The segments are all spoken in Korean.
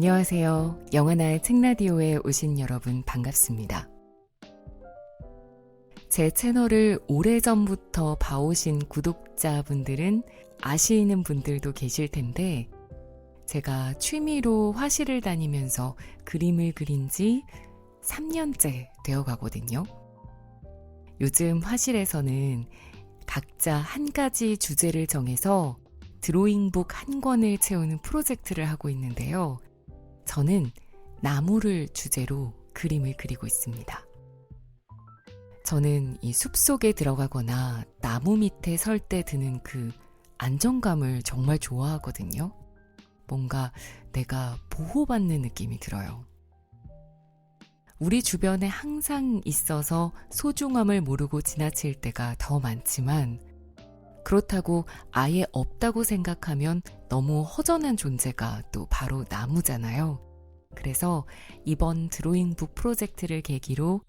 안녕하세요. 영하나의 책라디오에 오신 여러분 반갑습니다. 제 채널을 오래전부터 봐오신 구독자분들은 아시는 분들도 계실 텐데 제가 취미로 화실을 다니면서 그림을 그린 지 3년째 되어 가거든요. 요즘 화실에서는 각자 한 가지 주제를 정해서 드로잉북 한 권을 채우는 프로젝트를 하고 있는데요. 저는 나무를 주제로 그림을 그리고 있습니다. 저는 이 숲속에 들어가거나 나무 밑에 설 때 드는 그 안정감을 정말 좋아하거든요. 뭔가 내가 보호받는 느낌이 들어요. 우리 주변에 항상 있어서 소중함을 모르고 지나칠 때가 더 많지만 그렇다고 아예 없다고 생각하면 너무 허전한 존재가 또 바로 나무잖아요. 그래서 이번 드로잉북 프로젝트를 계기로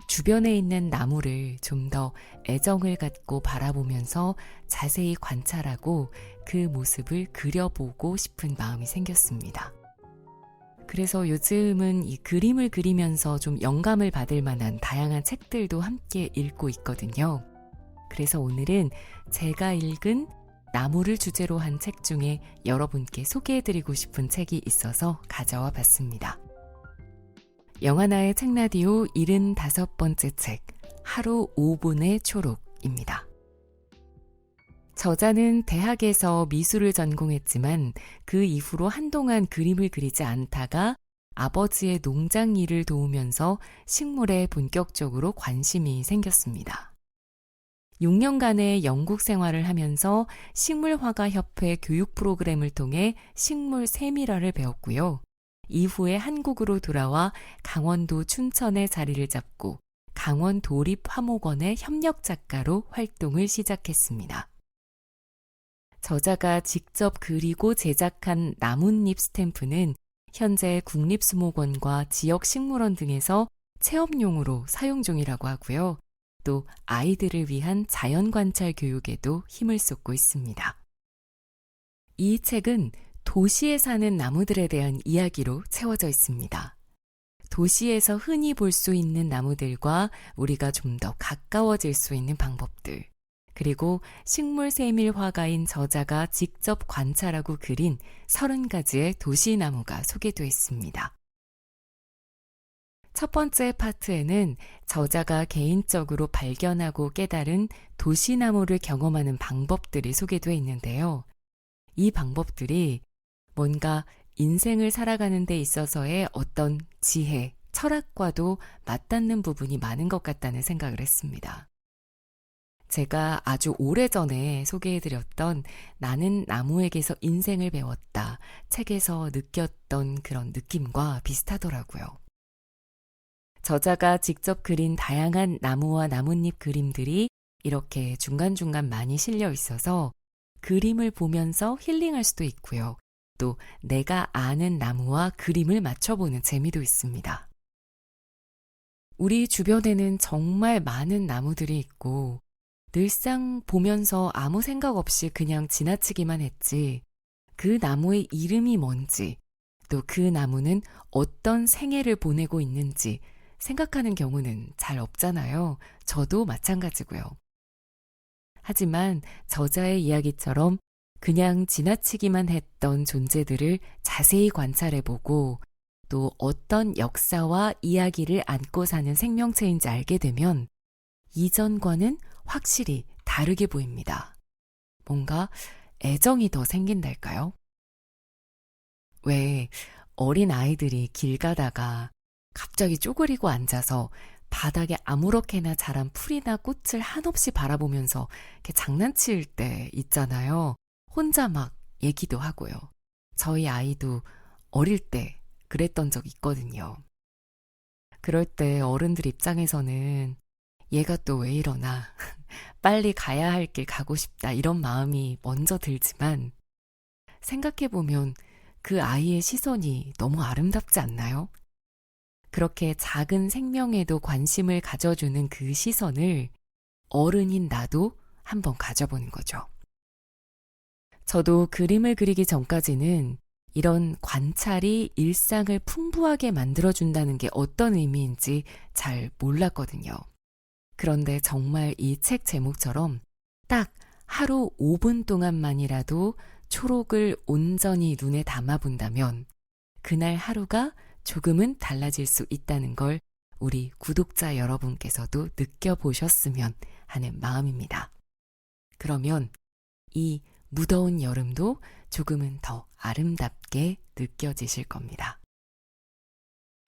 주변에 있는 나무를 좀 더 애정을 갖고 바라보면서 자세히 관찰하고 그 모습을 그려보고 싶은 마음이 생겼습니다. 그래서 요즘은 이 그림을 그리면서 좀 영감을 받을 만한 다양한 책들도 함께 읽고 있거든요. 그래서 오늘은 제가 읽은 나무를 주제로 한 책 중에 여러분께 소개해드리고 싶은 책이 있어서 가져와 봤습니다. 영하나의 책라디오 75번째 책, 하루 5분의 초록입니다. 저자는 대학에서 미술을 전공했지만 그 이후로 한동안 그림을 그리지 않다가 아버지의 농장 일을 도우면서 식물에 본격적으로 관심이 생겼습니다. 6년간의 영국 생활을 하면서 식물화가협회 교육 프로그램을 통해 식물 세밀화를 배웠고요. 이후에 한국으로 돌아와 강원도 춘천에 자리를 잡고 강원도립화목원의 협력작가로 활동을 시작했습니다. 저자가 직접 그리고 제작한 나뭇잎 스탬프는 현재 국립수목원과 지역식물원 등에서 체험용으로 사용 중이라고 하고요. 또 아이들을 위한 자연관찰 교육에도 힘을 쏟고 있습니다. 이 책은 도시에 사는 나무들에 대한 이야기로 채워져 있습니다. 도시에서 흔히 볼 수 있는 나무들과 우리가 좀 더 가까워질 수 있는 방법들, 그리고 식물 세밀 화가인 저자가 직접 관찰하고 그린 30가지의 도시나무가 소개되어 있습니다. 첫 번째 파트에는 저자가 개인적으로 발견하고 깨달은 도시나무를 경험하는 방법들이 소개되어 있는데요. 이 방법들이 뭔가 인생을 살아가는 데 있어서의 어떤 지혜, 철학과도 맞닿는 부분이 많은 것 같다는 생각을 했습니다. 제가 아주 오래전에 소개해드렸던 나는 나무에게서 인생을 배웠다 책에서 느꼈던 그런 느낌과 비슷하더라고요. 저자가 직접 그린 다양한 나무와 나뭇잎 그림들이 이렇게 중간중간 많이 실려 있어서 그림을 보면서 힐링할 수도 있고요. 또 내가 아는 나무와 그림을 맞춰보는 재미도 있습니다. 우리 주변에는 정말 많은 나무들이 있고 늘상 보면서 아무 생각 없이 그냥 지나치기만 했지 그 나무의 이름이 뭔지 또 그 나무는 어떤 생애를 보내고 있는지 생각하는 경우는 잘 없잖아요. 저도 마찬가지고요. 하지만 저자의 이야기처럼 그냥 지나치기만 했던 존재들을 자세히 관찰해보고 또 어떤 역사와 이야기를 안고 사는 생명체인지 알게 되면 이전과는 확실히 다르게 보입니다. 뭔가 애정이 더 생긴달까요? 왜 어린 아이들이 길 가다가 갑자기 쪼그리고 앉아서 바닥에 아무렇게나 자란 풀이나 꽃을 한없이 바라보면서 이렇게 장난칠 때 있잖아요. 혼자 막 얘기도 하고요. 저희 아이도 어릴 때 그랬던 적 있거든요. 그럴 때 어른들 입장에서는 얘가 또 왜 이러나 빨리 가야 할 길 가고 싶다 이런 마음이 먼저 들지만 생각해보면 그 아이의 시선이 너무 아름답지 않나요? 그렇게 작은 생명에도 관심을 가져주는 그 시선을 어른인 나도 한번 가져보는 거죠. 저도 그림을 그리기 전까지는 이런 관찰이 일상을 풍부하게 만들어준다는 게 어떤 의미인지 잘 몰랐거든요. 그런데 정말 이 책 제목처럼 딱 하루 5분 동안만이라도 초록을 온전히 눈에 담아본다면 그날 하루가 조금은 달라질 수 있다는 걸 우리 구독자 여러분께서도 느껴보셨으면 하는 마음입니다. 그러면 이 무더운 여름도 조금은 더 아름답게 느껴지실 겁니다.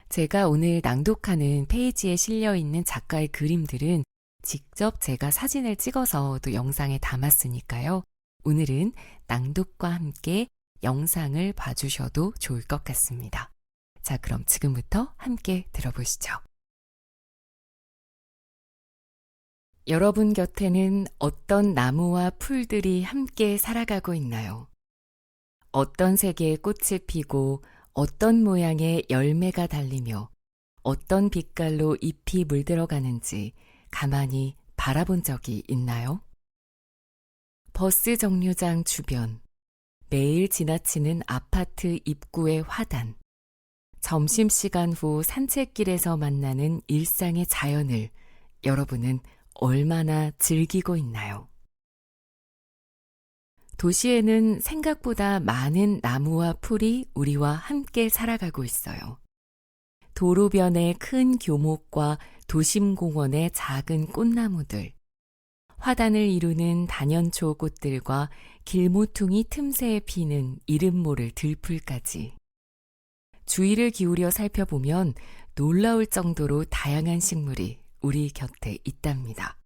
제가 오늘 낭독하는 페이지에 실려있는 작가의 그림들은 직접 제가 사진을 찍어서 또 영상에 담았으니까요. 오늘은 낭독과 함께 영상을 봐주셔도 좋을 것 같습니다. 자, 그럼 지금부터 함께 들어보시죠. 여러분 곁에는 어떤 나무와 풀들이 함께 살아가고 있나요? 어떤 색의 꽃이 피고 어떤 모양의 열매가 달리며 어떤 빛깔로 잎이 물들어가는지 가만히 바라본 적이 있나요? 버스 정류장 주변, 매일 지나치는 아파트 입구의 화단, 점심시간 후 산책길에서 만나는 일상의 자연을 여러분은 얼마나 즐기고 있나요? 도시에는 생각보다 많은 나무와 풀이 우리와 함께 살아가고 있어요. 도로변의 큰 교목과 도심공원의 작은 꽃나무들, 화단을 이루는 단연초 꽃들과 길모퉁이 틈새에 피는 이름 모를 들풀까지. 주의를 기울여 살펴보면 놀라울 정도로 다양한 식물이 우리 곁에 있답니다.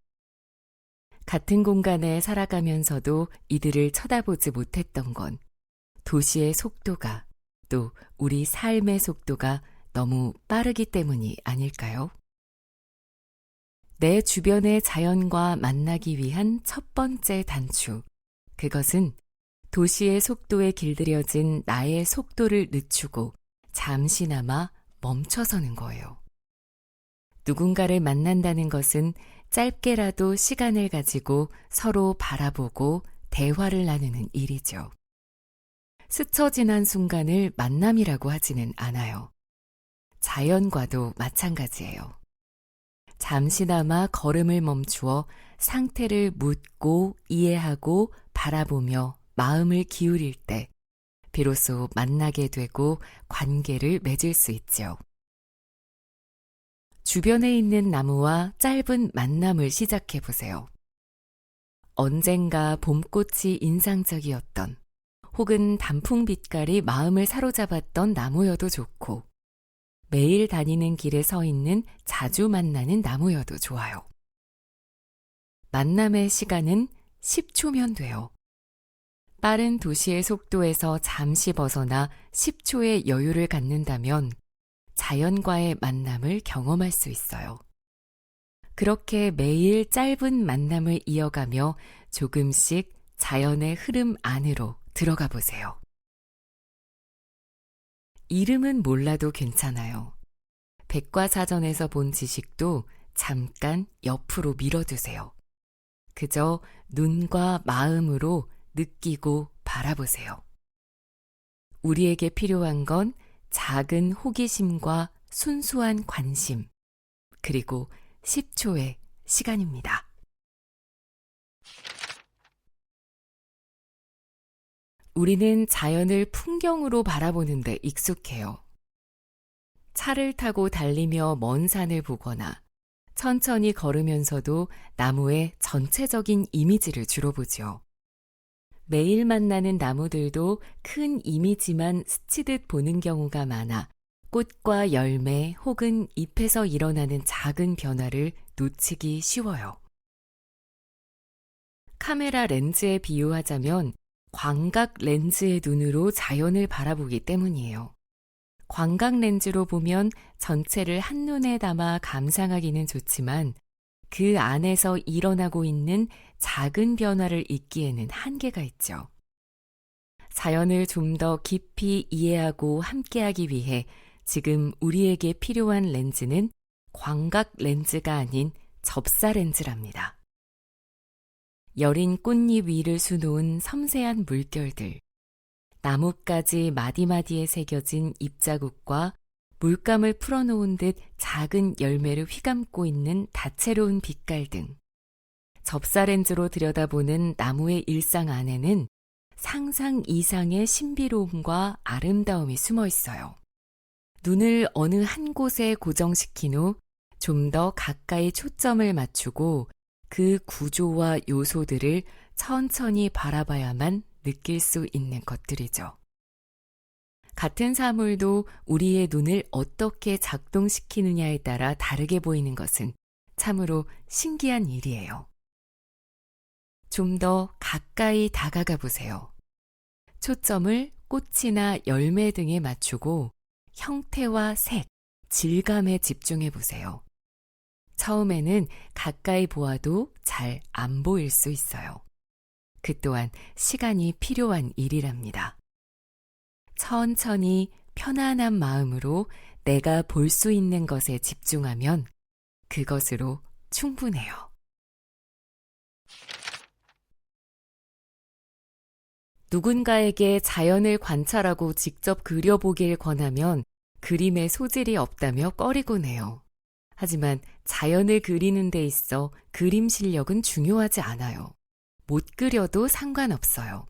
같은 공간에 살아가면서도 이들을 쳐다보지 못했던 건 도시의 속도가 또 우리 삶의 속도가 너무 빠르기 때문이 아닐까요? 내 주변의 자연과 만나기 위한 첫 번째 단추. 그것은 도시의 속도에 길들여진 나의 속도를 늦추고 잠시나마 멈춰서는 거예요. 누군가를 만난다는 것은 짧게라도 시간을 가지고 서로 바라보고 대화를 나누는 일이죠. 스쳐 지난 순간을 만남이라고 하지는 않아요. 자연과도 마찬가지예요. 잠시나마 걸음을 멈추어 상태를 묻고 이해하고 바라보며 마음을 기울일 때 비로소 만나게 되고 관계를 맺을 수 있죠. 주변에 있는 나무와 짧은 만남을 시작해 보세요. 언젠가 봄꽃이 인상적이었던 혹은 단풍 빛깔이 마음을 사로잡았던 나무여도 좋고 매일 다니는 길에 서 있는 자주 만나는 나무여도 좋아요. 만남의 시간은 10초면 돼요. 빠른 도시의 속도에서 잠시 벗어나 10초의 여유를 갖는다면 자연과의 만남을 경험할 수 있어요. 그렇게 매일 짧은 만남을 이어가며 조금씩 자연의 흐름 안으로 들어가 보세요. 이름은 몰라도 괜찮아요. 백과사전에서 본 지식도 잠깐 옆으로 밀어두세요. 그저 눈과 마음으로 느끼고 바라보세요. 우리에게 필요한 건 작은 호기심과 순수한 관심, 그리고 10초의 시간입니다. 우리는 자연을 풍경으로 바라보는데 익숙해요. 차를 타고 달리며 먼 산을 보거나 천천히 걸으면서도 나무의 전체적인 이미지를 주로 보죠. 매일 만나는 나무들도 큰 이미지만 스치듯 보는 경우가 많아 꽃과 열매 혹은 잎에서 일어나는 작은 변화를 놓치기 쉬워요. 카메라 렌즈에 비유하자면 광각 렌즈의 눈으로 자연을 바라보기 때문이에요. 광각 렌즈로 보면 전체를 한눈에 담아 감상하기는 좋지만 그 안에서 일어나고 있는 작은 변화를 잊기에는 한계가 있죠. 자연을 좀 더 깊이 이해하고 함께하기 위해 지금 우리에게 필요한 렌즈는 광각 렌즈가 아닌 접사 렌즈랍니다. 여린 꽃잎 위를 수놓은 섬세한 물결들, 나뭇가지 마디마디에 새겨진 잎자국과 물감을 풀어놓은 듯 작은 열매를 휘감고 있는 다채로운 빛깔 등 접사렌즈로 들여다보는 나무의 일상 안에는 상상 이상의 신비로움과 아름다움이 숨어 있어요. 눈을 어느 한 곳에 고정시킨 후 좀 더 가까이 초점을 맞추고 그 구조와 요소들을 천천히 바라봐야만 느낄 수 있는 것들이죠. 같은 사물도 우리의 눈을 어떻게 작동시키느냐에 따라 다르게 보이는 것은 참으로 신기한 일이에요. 좀 더 가까이 다가가 보세요. 초점을 꽃이나 열매 등에 맞추고 형태와 색, 질감에 집중해 보세요. 처음에는 가까이 보아도 잘 안 보일 수 있어요. 그 또한 시간이 필요한 일이랍니다. 천천히 편안한 마음으로 내가 볼 수 있는 것에 집중하면 그것으로 충분해요. 누군가에게 자연을 관찰하고 직접 그려보길 권하면 그림에 소질이 없다며 꺼리곤 해요. 하지만 자연을 그리는 데 있어 그림 실력은 중요하지 않아요. 못 그려도 상관없어요.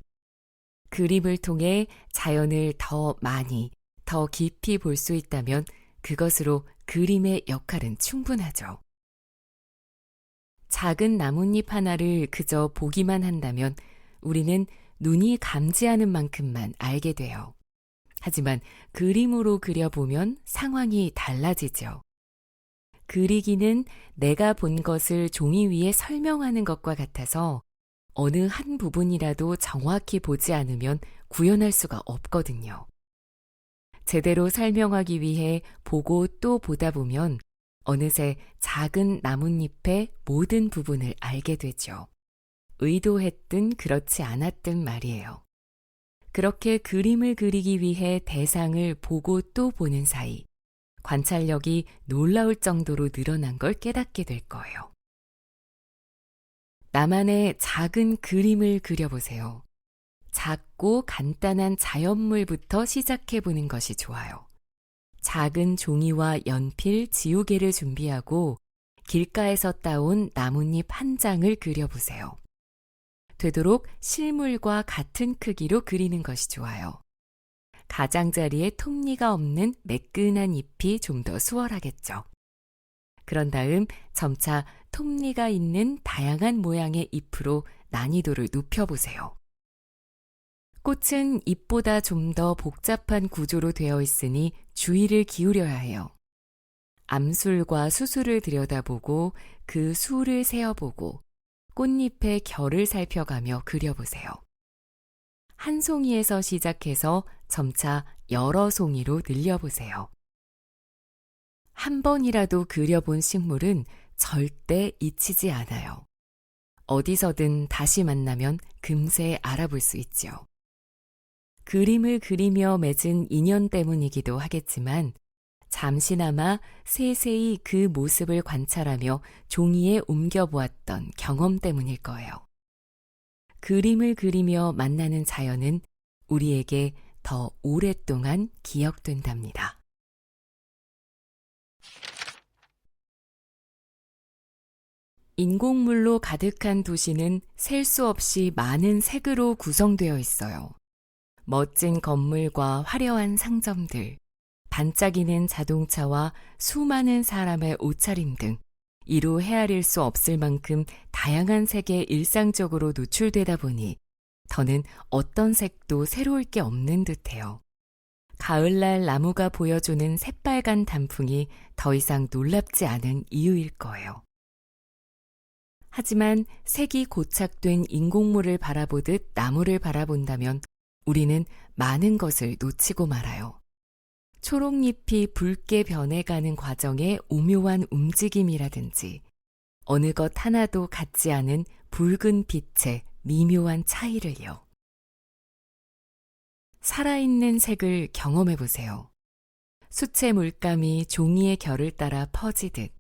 그림을 통해 자연을 더 많이, 더 깊이 볼 수 있다면 그것으로 그림의 역할은 충분하죠. 작은 나뭇잎 하나를 그저 보기만 한다면 우리는 눈이 감지하는 만큼만 알게 돼요. 하지만 그림으로 그려보면 상황이 달라지죠. 그리기는 내가 본 것을 종이 위에 설명하는 것과 같아서 어느 한 부분이라도 정확히 보지 않으면 구현할 수가 없거든요. 제대로 설명하기 위해 보고 또 보다 보면 어느새 작은 나뭇잎의 모든 부분을 알게 되죠. 의도했든 그렇지 않았든 말이에요. 그렇게 그림을 그리기 위해 대상을 보고 또 보는 사이 관찰력이 놀라울 정도로 늘어난 걸 깨닫게 될 거예요. 나만의 작은 그림을 그려보세요. 작고 간단한 자연물부터 시작해보는 것이 좋아요. 작은 종이와 연필, 지우개를 준비하고 길가에서 따온 나뭇잎 한 장을 그려보세요. 되도록 실물과 같은 크기로 그리는 것이 좋아요. 가장자리에 톱니가 없는 매끈한 잎이 좀 더 수월하겠죠. 그런 다음 점차 톱니가 있는 다양한 모양의 잎으로 난이도를 높여보세요. 꽃은 잎보다 좀 더 복잡한 구조로 되어 있으니 주의를 기울여야 해요. 암술과 수술을 들여다보고 그 수를 세어보고 꽃잎의 결을 살펴가며 그려보세요. 한 송이에서 시작해서 점차 여러 송이로 늘려보세요. 한 번이라도 그려본 식물은 절대 잊히지 않아요. 어디서든 다시 만나면 금세 알아볼 수 있지요. 그림을 그리며 맺은 인연 때문이기도 하겠지만 잠시나마 세세히 그 모습을 관찰하며 종이에 옮겨보았던 경험 때문일 거예요. 그림을 그리며 만나는 자연은 우리에게 더 오랫동안 기억된답니다. 인공물로 가득한 도시는 셀 수 없이 많은 색으로 구성되어 있어요. 멋진 건물과 화려한 상점들, 반짝이는 자동차와 수많은 사람의 옷차림 등 이루 헤아릴 수 없을 만큼 다양한 색에 일상적으로 노출되다 보니 더는 어떤 색도 새로울 게 없는 듯해요. 가을날 나무가 보여주는 새빨간 단풍이 더 이상 놀랍지 않은 이유일 거예요. 하지만 색이 고착된 인공물을 바라보듯 나무를 바라본다면 우리는 많은 것을 놓치고 말아요. 초록잎이 붉게 변해가는 과정의 오묘한 움직임이라든지 어느 것 하나도 같지 않은 붉은 빛의 미묘한 차이를요. 살아있는 색을 경험해 보세요. 수채 물감이 종이의 결을 따라 퍼지듯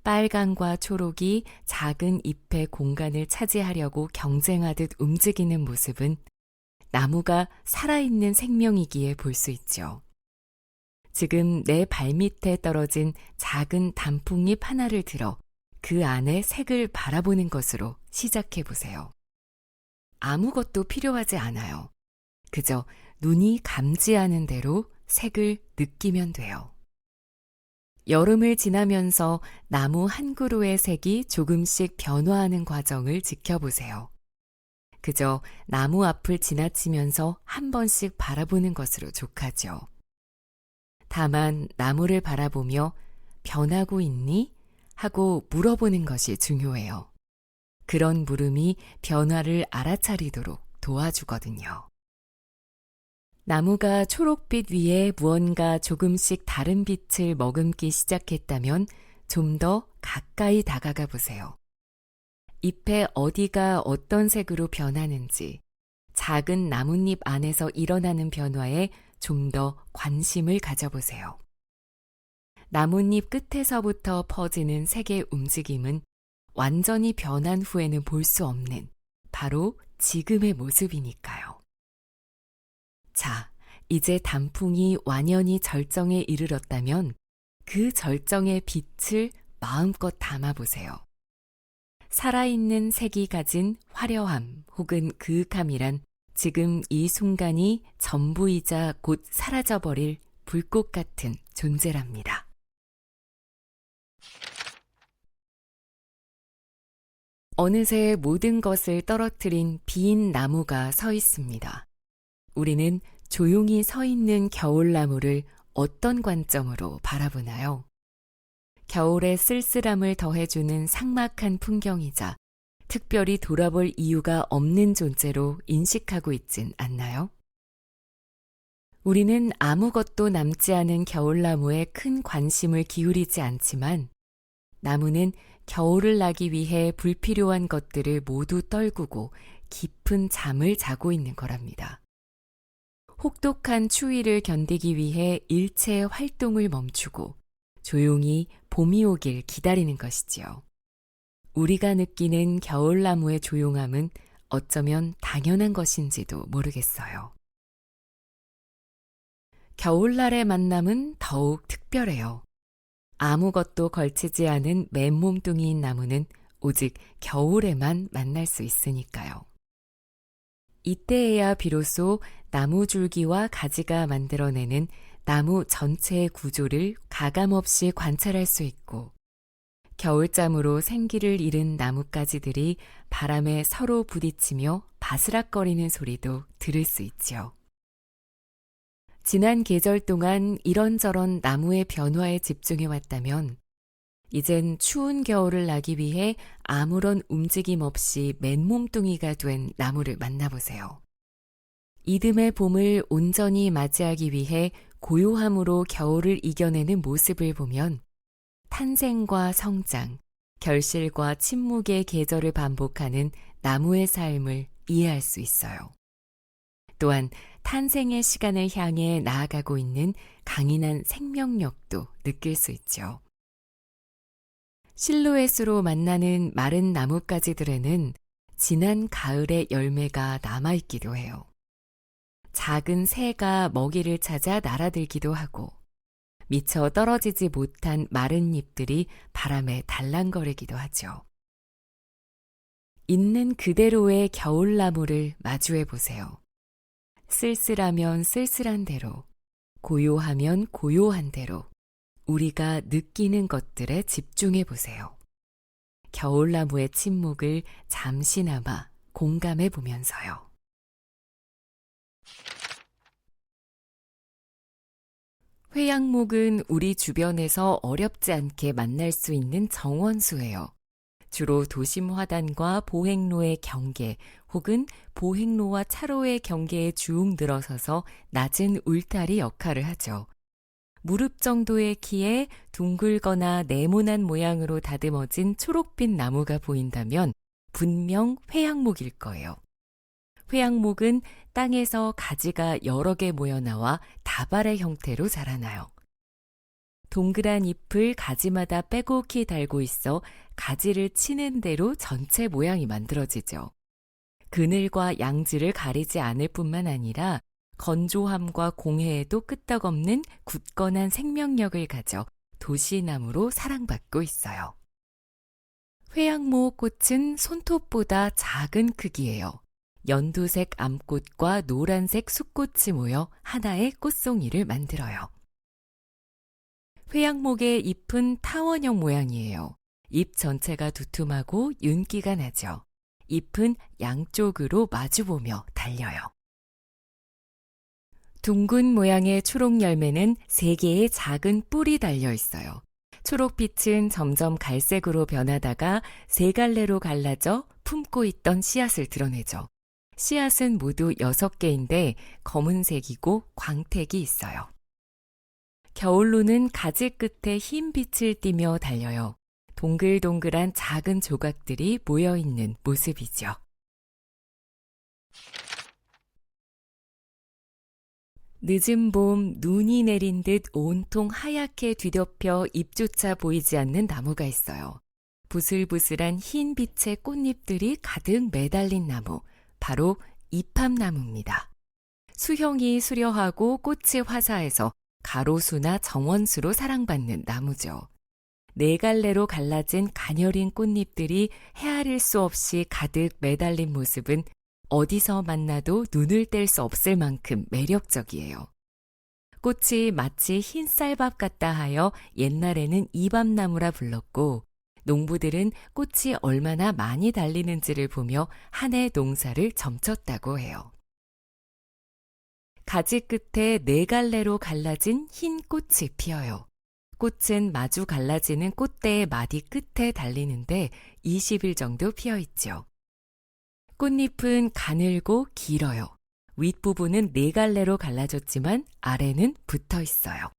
빨강과 초록이 작은 잎의 공간을 차지하려고 경쟁하듯 움직이는 모습은 나무가 살아있는 생명이기에 볼 수 있죠. 지금 내 발밑에 떨어진 작은 단풍잎 하나를 들어 그 안에 색을 바라보는 것으로 시작해 보세요. 아무것도 필요하지 않아요. 그저 눈이 감지하는 대로 색을 느끼면 돼요. 여름을 지나면서 나무 한 그루의 색이 조금씩 변화하는 과정을 지켜보세요. 그저 나무 앞을 지나치면서 한 번씩 바라보는 것으로 족하죠. 다만 나무를 바라보며 변하고 있니? 하고 물어보는 것이 중요해요. 그런 물음이 변화를 알아차리도록 도와주거든요. 나무가 초록빛 위에 무언가 조금씩 다른 빛을 머금기 시작했다면 좀 더 가까이 다가가 보세요. 잎의 어디가 어떤 색으로 변하는지, 작은 나뭇잎 안에서 일어나는 변화에 좀 더 관심을 가져보세요. 나뭇잎 끝에서부터 퍼지는 색의 움직임은 완전히 변한 후에는 볼 수 없는 바로 지금의 모습이니까요. 자, 이제 단풍이 완연히 절정에 이르렀다면 그 절정의 빛을 마음껏 담아보세요. 살아있는 색이 가진 화려함 혹은 그윽함이란 지금 이 순간이 전부이자 곧 사라져버릴 불꽃 같은 존재랍니다. 어느새 모든 것을 떨어뜨린 빈 나무가 서 있습니다. 우리는 조용히 서 있는 겨울나무를 어떤 관점으로 바라보나요? 겨울의 쓸쓸함을 더해주는 삭막한 풍경이자 특별히 돌아볼 이유가 없는 존재로 인식하고 있진 않나요? 우리는 아무것도 남지 않은 겨울나무에 큰 관심을 기울이지 않지만 나무는 겨울을 나기 위해 불필요한 것들을 모두 떨구고 깊은 잠을 자고 있는 거랍니다. 혹독한 추위를 견디기 위해 일체의 활동을 멈추고 조용히 봄이 오길 기다리는 것이지요. 우리가 느끼는 겨울나무의 조용함은 어쩌면 당연한 것인지도 모르겠어요. 겨울날의 만남은 더욱 특별해요. 아무것도 걸치지 않은 맨몸뚱이인 나무는 오직 겨울에만 만날 수 있으니까요. 이때에야 비로소 나무 줄기와 가지가 만들어내는 나무 전체의 구조를 가감없이 관찰할 수 있고 겨울잠으로 생기를 잃은 나뭇가지들이 바람에 서로 부딪히며 바스락거리는 소리도 들을 수 있지요. 지난 계절 동안 이런저런 나무의 변화에 집중해왔다면 이젠 추운 겨울을 나기 위해 아무런 움직임 없이 맨몸뚱이가 된 나무를 만나보세요. 이듬해 봄을 온전히 맞이하기 위해 고요함으로 겨울을 이겨내는 모습을 보면 탄생과 성장, 결실과 침묵의 계절을 반복하는 나무의 삶을 이해할 수 있어요. 또한 탄생의 시간을 향해 나아가고 있는 강인한 생명력도 느낄 수 있죠. 실루엣으로 만나는 마른 나뭇가지들에는 지난 가을의 열매가 남아있기도 해요. 작은 새가 먹이를 찾아 날아들기도 하고 미처 떨어지지 못한 마른 잎들이 바람에 달랑거리기도 하죠. 있는 그대로의 겨울나무를 마주해 보세요. 쓸쓸하면 쓸쓸한 대로, 고요하면 고요한 대로 우리가 느끼는 것들에 집중해 보세요. 겨울나무의 침묵을 잠시나마 공감해 보면서요. 회양목은 우리 주변에서 어렵지 않게 만날 수 있는 정원수예요. 주로 도심 화단과 보행로의 경계 혹은 보행로와 차로의 경계에 쭉 늘어서서 낮은 울타리 역할을 하죠. 무릎 정도의 키에 둥글거나 네모난 모양으로 다듬어진 초록빛 나무가 보인다면 분명 회양목일 거예요. 회양목은 땅에서 가지가 여러 개 모여나와 다발의 형태로 자라나요. 동그란 잎을 가지마다 빼곡히 달고 있어 가지를 치는 대로 전체 모양이 만들어지죠. 그늘과 양지를 가리지 않을 뿐만 아니라 건조함과 공해에도 끄떡없는 굳건한 생명력을 가져 도시나무로 사랑받고 있어요. 회양모 꽃은 손톱보다 작은 크기예요. 연두색 암꽃과 노란색 숫꽃이 모여 하나의 꽃송이를 만들어요. 회양목의 잎은 타원형 모양이에요. 잎 전체가 두툼하고 윤기가 나죠. 잎은 양쪽으로 마주보며 달려요. 둥근 모양의 초록 열매는 3개의 작은 뿔이 달려 있어요. 초록빛은 점점 갈색으로 변하다가 3갈래로 갈라져 품고 있던 씨앗을 드러내죠. 씨앗은 모두 6개인데 검은색이고 광택이 있어요. 겨울로는 가지 끝에 흰 빛을 띠며 달려요. 동글동글한 작은 조각들이 모여있는 모습이죠. 늦은 봄 눈이 내린 듯 온통 하얗게 뒤덮여 잎조차 보이지 않는 나무가 있어요. 부슬부슬한 흰 빛의 꽃잎들이 가득 매달린 나무, 바로 이팝나무입니다. 수형이 수려하고 꽃이 화사해서 가로수나 정원수로 사랑받는 나무죠. 4갈래로 갈라진 가녀린 꽃잎들이 헤아릴 수 없이 가득 매달린 모습은 어디서 만나도 눈을 뗄 수 없을 만큼 매력적이에요. 꽃이 마치 흰 쌀밥 같다 하여 옛날에는 이밥나무라 불렀고, 농부들은 꽃이 얼마나 많이 달리는지를 보며 한 해 농사를 점쳤다고 해요. 가지 끝에 4갈래로 갈라진 흰 꽃이 피어요. 꽃은 마주 갈라지는 꽃대의 마디 끝에 달리는데 20일 정도 피어 있죠. 꽃잎은 가늘고 길어요. 윗부분은 4갈래로 갈라졌지만 아래는 붙어 있어요.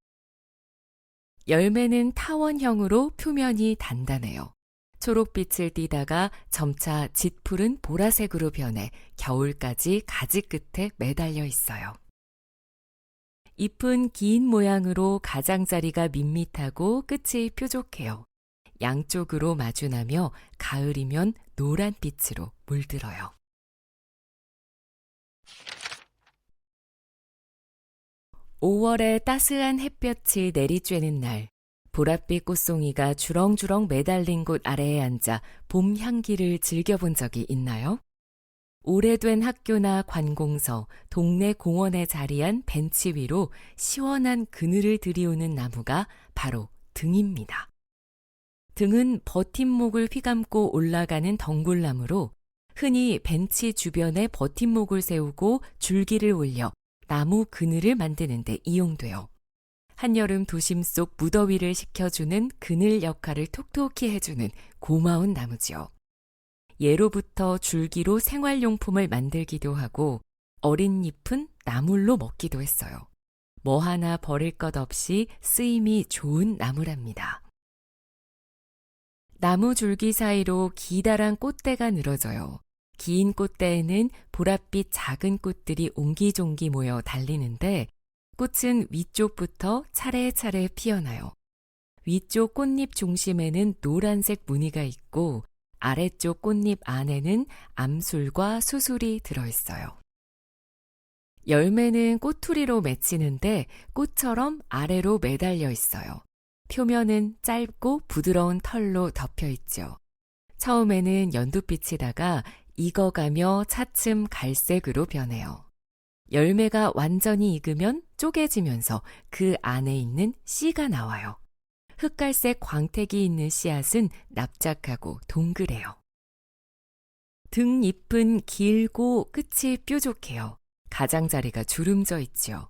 열매는 타원형으로 표면이 단단해요. 초록빛을 띠다가 점차 짙푸른 보라색으로 변해 겨울까지 가지 끝에 매달려 있어요. 잎은 긴 모양으로 가장자리가 밋밋하고 끝이 뾰족해요. 양쪽으로 마주나며 가을이면 노란빛으로 물들어요. (5월에) 따스한 햇볕이 내리쬐는 날, 보랏빛 꽃송이가 주렁주렁 매달린 곳 아래에 앉아 봄 향기를 즐겨본 적이 있나요? 오래된 학교나 관공서, 동네 공원에 자리한 벤치 위로 시원한 그늘을 들이우는 나무가 바로 등입니다. 등은 버팀목을 휘감고 올라가는 덩굴나무로 흔히 벤치 주변에 버팀목을 세우고 줄기를 올려 나무 그늘을 만드는 데 이용돼요. 한여름 도심 속 무더위를 식혀주는 그늘 역할을 톡톡히 해주는 고마운 나무지요. 예로부터 줄기로 생활용품을 만들기도 하고 어린 잎은 나물로 먹기도 했어요. 뭐 하나 버릴 것 없이 쓰임이 좋은 나무랍니다. 나무 줄기 사이로 기다란 꽃대가 늘어져요. 긴 꽃대에는 보랏빛 작은 꽃들이 옹기종기 모여 달리는데 꽃은 위쪽부터 차례차례 피어나요. 위쪽 꽃잎 중심에는 노란색 무늬가 있고 아래쪽 꽃잎 안에는 암술과 수술이 들어있어요. 열매는 꼬투리로 맺히는데 꽃처럼 아래로 매달려 있어요. 표면은 짧고 부드러운 털로 덮여 있죠. 처음에는 연두빛이다가 익어가며 차츰 갈색으로 변해요. 열매가 완전히 익으면 쪼개지면서 그 안에 있는 씨가 나와요. 흑갈색 광택이 있는 씨앗은 납작하고 동그래요. 등 잎은 길고 끝이 뾰족해요. 가장자리가 주름져 있지요.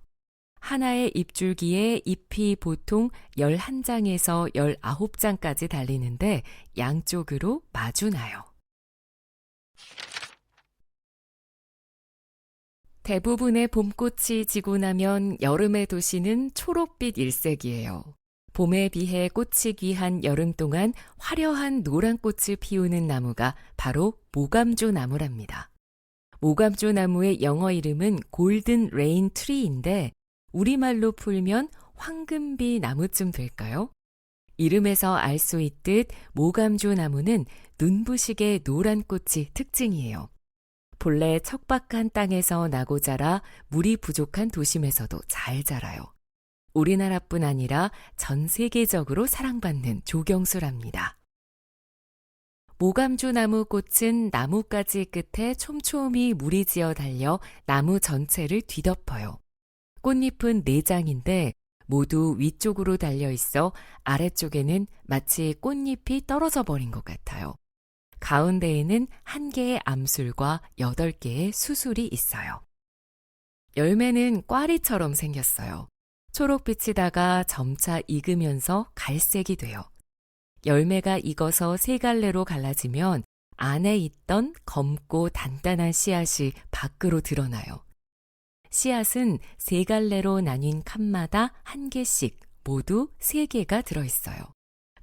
하나의 잎줄기에 잎이 보통 11장에서 19장까지 달리는데 양쪽으로 마주나요. 대부분의 봄꽃이 지고 나면 여름의 도시는 초록빛 일색이에요. 봄에 비해 꽃이 귀한 여름 동안 화려한 노란꽃을 피우는 나무가 바로 모감조 나무랍니다. 모감조 나무의 영어 이름은 골든 레인 트리인데 우리말로 풀면 황금비 나무쯤 될까요? 이름에서 알 수 있듯 모감조 나무는 눈부시게 노란 꽃이 특징이에요. 본래 척박한 땅에서 나고 자라 물이 부족한 도심에서도 잘 자라요. 우리나라뿐 아니라 전 세계적으로 사랑받는 조경수랍니다. 모감주 나무 꽃은 나뭇가지 끝에 촘촘히 물이 지어 달려 나무 전체를 뒤덮어요. 꽃잎은 4장인데 모두 위쪽으로 달려 있어 아래쪽에는 마치 꽃잎이 떨어져 버린 것 같아요. 가운데에는 1개의 암술과 8개의 수술이 있어요. 열매는 꽈리처럼 생겼어요. 초록빛이다가 점차 익으면서 갈색이 돼요. 열매가 익어서 3갈래로 갈라지면 안에 있던 검고 단단한 씨앗이 밖으로 드러나요. 씨앗은 3갈래로 나뉜 칸마다 1개씩 모두 3개가 들어있어요.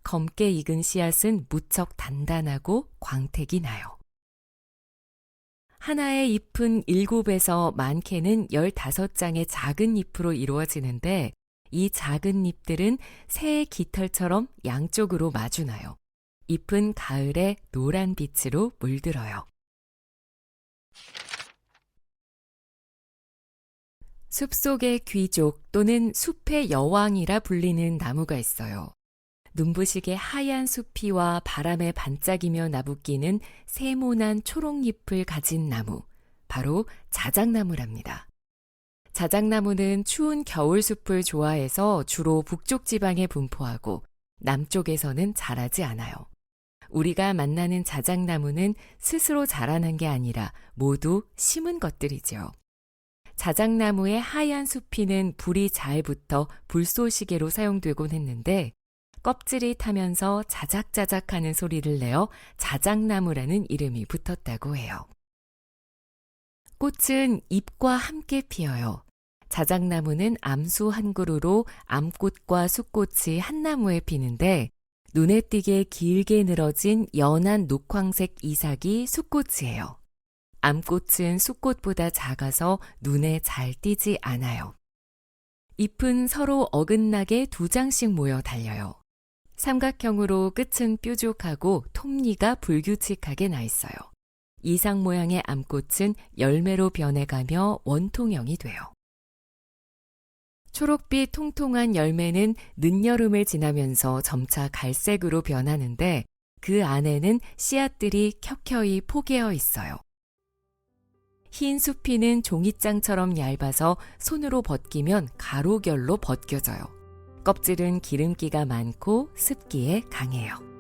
검게 익은 씨앗은 무척 단단하고 광택이 나요. 하나의 잎은 7에서 많게는 15장의 작은 잎으로 이루어지는데 이 작은 잎들은 새의 깃털처럼 양쪽으로 마주나요. 잎은 가을에 노란 빛으로 물들어요. 숲속의 귀족 또는 숲의 여왕이라 불리는 나무가 있어요. 눈부시게 하얀 수피와 바람에 반짝이며 나부끼는 세모난 초록잎을 가진 나무, 바로 자작나무랍니다. 자작나무는 추운 겨울 숲을 좋아해서 주로 북쪽 지방에 분포하고 남쪽에서는 자라지 않아요. 우리가 만나는 자작나무는 스스로 자라는 게 아니라 모두 심은 것들이죠. 자작나무의 하얀 수피는 불이 잘 붙어 불쏘시개로 사용되곤 했는데 껍질이 타면서 자작자작하는 소리를 내어 자작나무라는 이름이 붙었다고 해요. 꽃은 잎과 함께 피어요. 자작나무는 암수 한 그루로 암꽃과 숫꽃이 한 나무에 피는데 눈에 띄게 길게 늘어진 연한 녹황색 이삭이 숫꽃이에요. 암꽃은 숫꽃보다 작아서 눈에 잘 띄지 않아요. 잎은 서로 어긋나게 2장씩 모여 달려요. 삼각형으로 끝은 뾰족하고 톱니가 불규칙하게 나 있어요. 이삭 모양의 암꽃은 열매로 변해가며 원통형이 돼요. 초록빛 통통한 열매는 늦여름을 지나면서 점차 갈색으로 변하는데 그 안에는 씨앗들이 켜켜이 포개어 있어요. 흰 수피는 종이장처럼 얇아서 손으로 벗기면 가로결로 벗겨져요. 껍질은 기름기가 많고 습기에 강해요.